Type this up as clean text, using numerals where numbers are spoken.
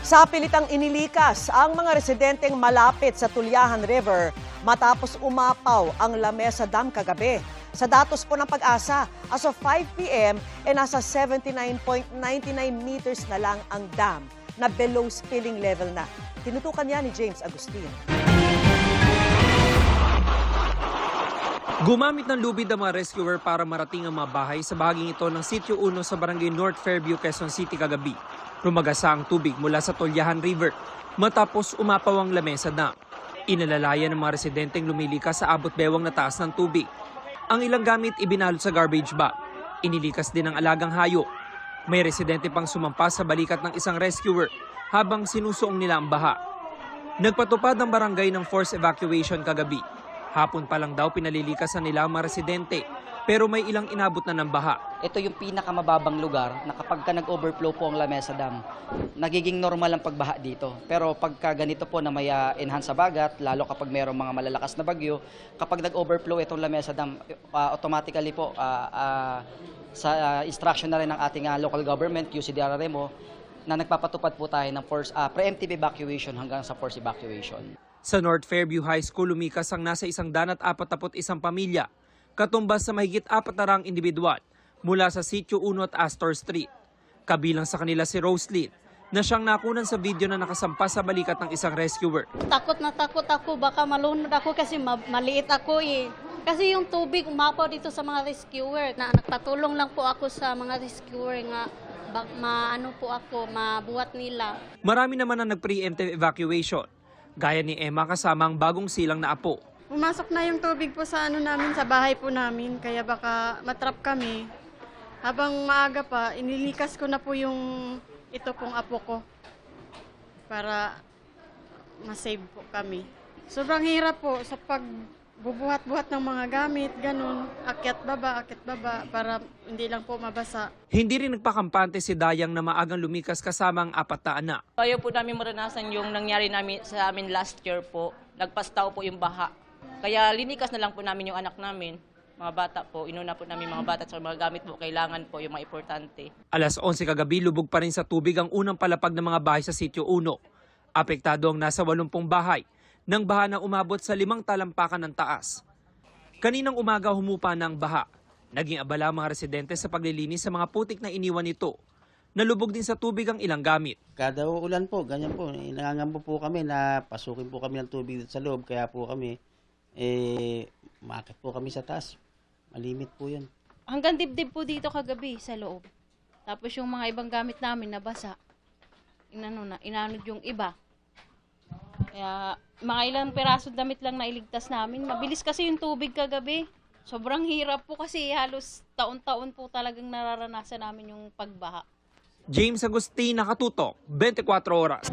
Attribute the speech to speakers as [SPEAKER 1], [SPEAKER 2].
[SPEAKER 1] Sa pilitang inilikas ang mga residenteng malapit sa Tulyahan River matapos umapaw ang Lamesa Dam kagabi. Sa datos po ng Pag-asa, as of 5 p.m. nasa 79.99 meters na lang ang dam na below spilling level na. Tinutukan niya ni James Agustin.
[SPEAKER 2] Gumamit ng lubid ang mga rescuer para marating ang mga bahay sa bahaging ito ng Sitio 1 sa Barangay North Fairview, Quezon City kagabi. Rumagasa ang tubig mula sa Tulyahan River matapos umapaw ang Lamesa Dam. Inalalayan ng mga residenteng lumilikas sa abot bewang na taas ng tubig. Ang ilang gamit ibinalot sa garbage bag. Inilikas din ang alagang hayop. May residente pang sumampas sa balikat ng isang rescuer habang sinusuong nila ang baha. Nagpatupad ang barangay ng forced evacuation kagabi. Hapon pa lang daw pinalilikasan nila ang mga residente, pero may ilang inabot na ng baha.
[SPEAKER 3] Ito yung pinakamababang lugar na kapag nag-overflow po ang Lamesa Dam, nagiging normal ang pagbaha dito. Pero pagka ganito po na may enhance sa bagat, lalo kapag mayroong mga malalakas na bagyo, kapag nag-overflow itong Lamesa Dam, automatically po sa instruction na rin ng ating local government, UCDR Remo, na nagpapatupad po tayo ng preemptive evacuation hanggang sa forced evacuation.
[SPEAKER 2] Sa North Fairview High School, lumikas ang nasa 141 pamilya, katumbas sa mahigit 400 individual mula sa Sitio 1 at Astor Street. Kabilang sa kanila si Roslyn, na siyang nakunan sa video na nakasampas sa balikat ng isang rescuer.
[SPEAKER 4] Takot na takot ako, baka malunod ako kasi maliit ako eh. Kasi yung tubig umapaw dito sa mga rescuer. Nagpatulong lang po ako sa mga rescuer nga mabuhat nila.
[SPEAKER 2] Marami naman ang nag-preemptive evacuation, gaya ni Emma kasama ang bagong silang na apo.
[SPEAKER 5] Pumasok na yung tubig po sa sa bahay po namin, kaya baka matrap kami. Habang maaga pa, inilikas ko na po ito pong apo ko para masave po kami. Sobrang hirap po sa pagbubuhat-buhat ng mga gamit, ganun, akyat baba, para hindi lang po mabasa.
[SPEAKER 2] Hindi rin nagpakampante si Dayang na maagang lumikas kasama ang 4 na anak.
[SPEAKER 6] Ayaw po namin maranasan yung nangyari sa amin last year po. Nagpastaw po yung baha. Kaya linikas na lang po namin yung anak namin. Mga bata po, inuna po namin mga bata at sa mga gamit po, kailangan po yung mga importante.
[SPEAKER 2] Alas 11 kagabi, lubog pa rin sa tubig ang unang palapag ng mga bahay sa Sitio 1. Apektado ang nasa 80 bahay nang baha na umabot sa 5 talampakan ng taas. Kaninang umaga humupa na ang baha. Naging abala ang mga residente sa paglilinis sa mga putik na iniwan nito. Nalubog din sa tubig ang ilang gamit.
[SPEAKER 7] Kada ulan po, ganyan po. Nangangambo po kami na pasukin po kami ng tubig dito sa loob. Kaya po kami, umakit po kami sa taas. Malimit po yun.
[SPEAKER 8] Hanggang dibdib po dito kagabi sa loob. Tapos yung mga ibang gamit namin nabasa. Inanod yung iba. Kaya mga ilang peraso damit lang nailigtas namin. Mabilis kasi yung tubig kagabi. Sobrang hirap po kasi halos taon-taon po talagang nararanasan namin yung pagbaha.
[SPEAKER 2] James Agustin, Nakatutok, 24 Oras.